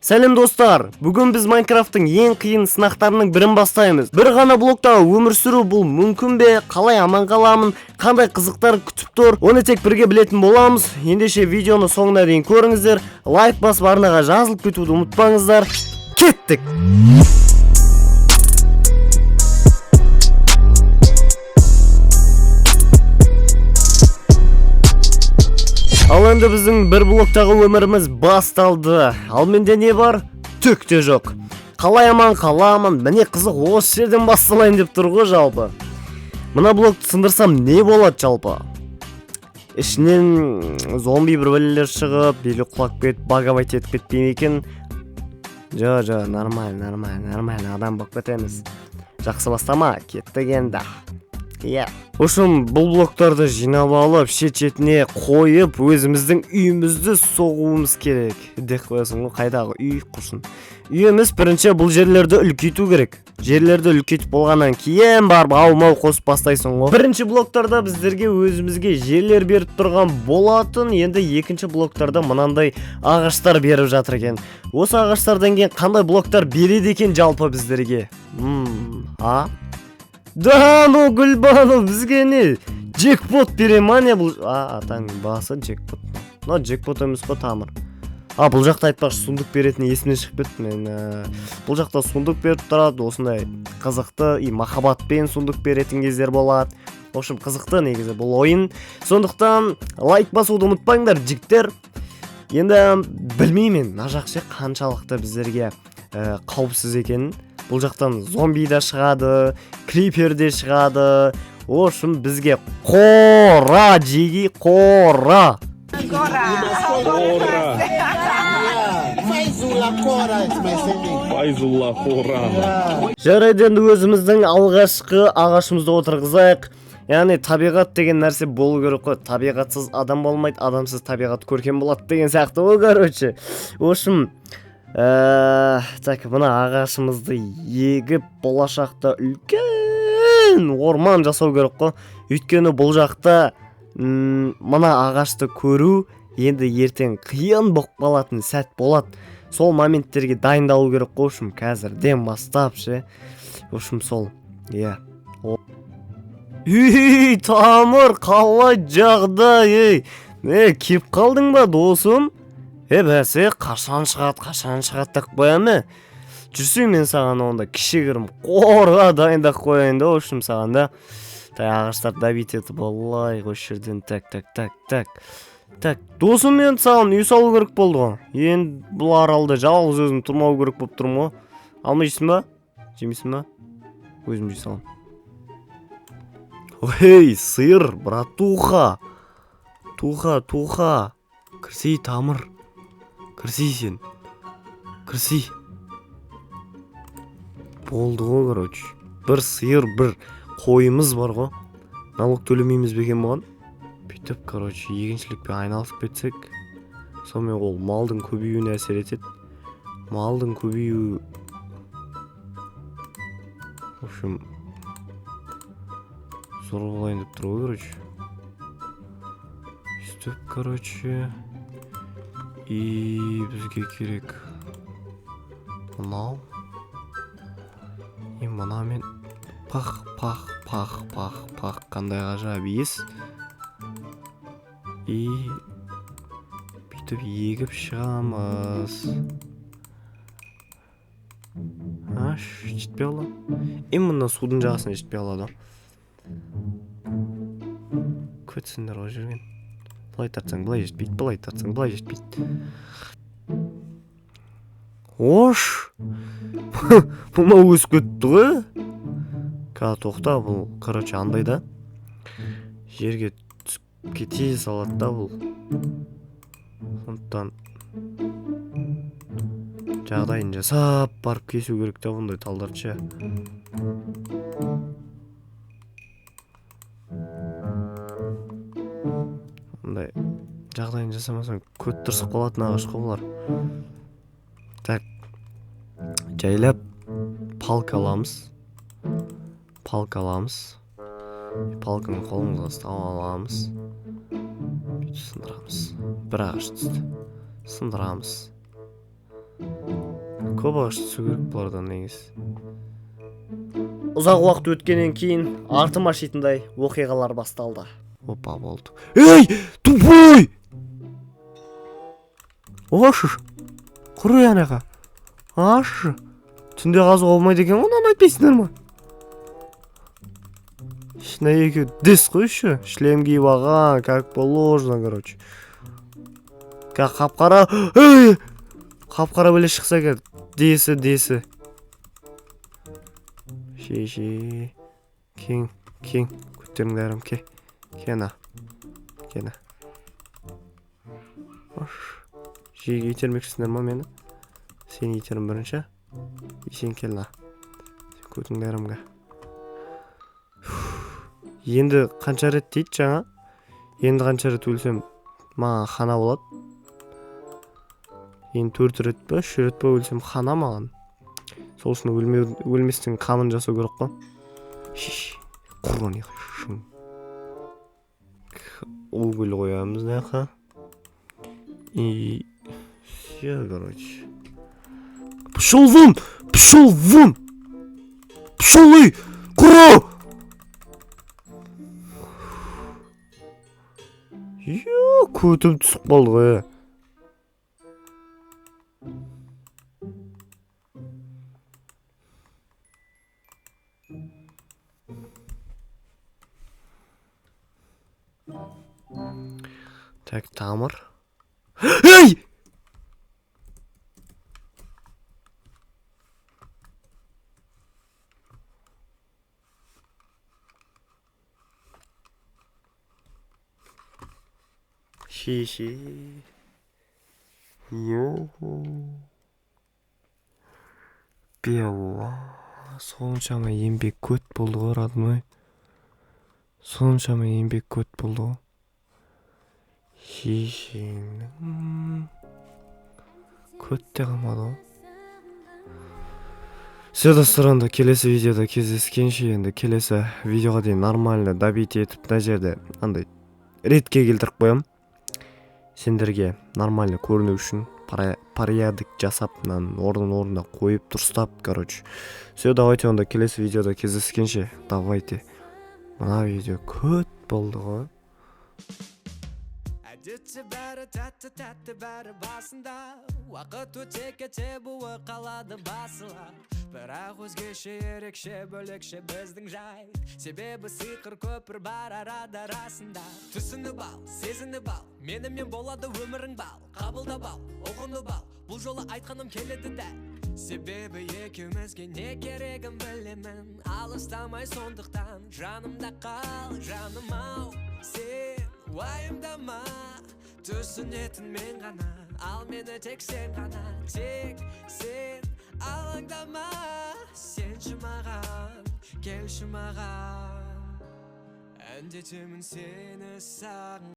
Сәлем достар, бүгін біз Майнкрафттың ең қиын сынақтарының бірін бастаймыз. Бір ғана блокта өмір сүру бұл мүмкін бе? Қалай аман қаламын? Қандай қызықтар күтіп тұр? Оны тек бірге білетін боламыз. Ендеше видеоны соңына дейін көріңіздер. Лайк басып арнаға жазылып кетуді ұмытпаңыздар. Кеттік! Ал енді біздің бір блоктағы өміріміз басталды. Ал менде не бар? Түк те жоқ. Қалай аман қаламын? Міне қызық осы жерден басталайын деп тұр ғой жалпы. Мына блокты сындырсам не болады жалпы? Ішінен зомби біреулер шығып, белі құлап кетіп, багавайт етіп кетпей ме екен? Жо, нормально, адам болып кетеміз. Жақсы бастама, кеттік енді. Ошым бұл блоктарды жинап алып, шет-шетіне қойып, өзіміздің үйімізді соғуымыз керек. Дек қоясың ғой, қайдағы үй құрсын. Үйіміз бірінші бұл жерлерді үлкейту керек. Жерлерді үлкейтіп болғаннан кейін барып ау-мау қосып бастайсың ғой. Бірінші блоктарда біздерге өзімізге жерлер беріп тұрған болатын. Енді екінші блоктарда мынандай ағаштар беріп жатыр екен. Осы ағаштардан кейін қандай блоктар береді екен жалпы біздерге? Да, ну Гүлбану бізге не? Джекпот бере ма не бұл? Атаң басы джекпот. Но джекпот емес қой тамыр. Бұл жақта айтпақшы сундук беретіні есімнен шығып кетті мен. Бұл жақта сундук беріп тұрады, осындай қызықты, махаббатпен сундук беретін кездер болады. В общем, қызықты негізі бұл ойын. Сондықтан лайк басуды ұмытпаңдар, жігіттер. Енді білмеймін, мына жақ жер қаншалықты біздерге қауіпсіз екенін. Бұл жақтан зомби де шығады, крипер де шығады. Ошым бізге қора жеги, қора. Файзулла қора. Жарайден өзіміздің алғашқы ағашымызды отырғызайық. Яғни табиғат деген нәрсе болу керек қой. Табиғатсыз адам болмайды, адамсыз табиғат көркем болады деген сияқты ғой, короче. Ошым так, мына ағашымызды егіп болашақта үлкен орман жасау керек қой. Өйткені бұл жақта мына ағашты көру енді ертең қиын болып қалатын сәт болады. Сол моменттерге дайындалу керек қой. Ошым қазірден бастап ше. Ошым сол. Тамыр, қалай жағдай? Кеп қалдың ба досым? Бәсе, қашан шығады так қоя ме? Жүрсең мен саған онда кішігірім қорға дайындап қояйын да, ошым саған да. Ағаштар дабит етіп алай, осы жерден так. Досым, мен саған үй салу керек болды ғой. Енді бұл аралда жалғыз өзім тұрмау керек болып тұрмын ғой. Алмайсың ба? Жемейсің ба? Өзім жей салам. Ой, сыр, братуха. Туха. Кірсей, тамыр. Кірсей сен. Кірсей. Болды ғой, короче. Бір сиыр, бір қойымыз бар ғой. Налог төлемейміз бекен бұған. Бүйтіп, короче, егіншілікпен айналысып кетсек, сонымен ол малдың көбеюіне әсер етеді. Малдың көбеюі... В общем, зор болайын деп тұр ғой, короче. Үстіп, короче... И бізге керек мынау мынамен пах қандай ғажап ес. И бүйтіп егіп шығамыз. Жетпей алады. Мына судың жағасына жетпей алады. Көтсіңдер ғой жүрген. Былай тартсаң, былай жетпейді, былай тартсаң, былай жетпейді. Ош! Бұма өсіп кетті ғой? Қазір тоқта, бұл, короче, андай да. Жерге түсіп кете салады да бұл. Сондықтан жағдайын жасап барып кесу керек та бұндай талдарды. Ондай жағдайын жасамасаң көт тұрсып қалатын ағаш қой бұлар. Так, жайлап палка аламыз. Палканы қолымызға ұстап аламыз. Бүйтіп сындырамыз. Бір ағаш түсті. Сындырамыз. көп ашытса керек бұлардан негізі. Ұзақ уақыт өткеннен кейін артым ашитындай оқиғалар басталды. Опа, болды. Ей, тупой! Ашы, құры янаға. Ашы. Түнде қазу olmaydı екен, онан айтпайсыңдар ма? Шына екеу дес қой еще. Шлем киіп алған, как положено, короче. Как қапқара. Ей! Қапқара біле шықса кәді. Десі. Шей. Кен. Көттеріңдерім, ке. Кена. Жеге итермексіңдер ма мені? Сені итерім бірінші. Сен кел на. Көтіңдерімге. Енді қанша рет дейді жаңа? Енді қанша рет өлсем маған хана болады? Енді 4 рет па, 3 рет па өлсем хана маған? Сол үшін өлместің қамын жасау керек қой. Құрбан еқшың. Ол гүл қоямыз да. И все, короче. Пошел вон! Пошел ей! Куро! Көтім түсіп қалды ғой. Так, тамыр. Ей! Ши. Белла. Соншама еңбек көт болды ғой, родной. Соншама еңбек көт болды ғой. Шишеңнің көт те қалмады ғой. Все, достар, келесі видеода кездескенше, енді келесі видеоға дейін нормально добить етіп мына жерде андай ретке келтіріп қоям. Сендерге нормально көріну үшін порядок жасап, орнына қойып дұрыстап, короче. Все, давайте онда келесі видеода кездескенше, давайте. Мына видео көт болды ғой. Әдетте бәрі тәтті бәрі басында, уақыт өте кете буы қалады басыла. Бірақ өзгеше ерекше бөлекше біздің жай, себебі сиқыр көпір бар арада расында. Түсініп ал, сезініп ал, менімен болады өмірің бал. Қабылдап ал, ұғынып ал, бұл жолы айтқаным келеді дәл. Себебі екеумізге не керегін білемін, алыстамай сондықтан жанымда қал, жаным ау. Сен уайымдама, түсінетін мен ғана, ал мені тек сен ғана, тек сен алаңдама. Сенші маған, келші маған, әндетемін сені сағын.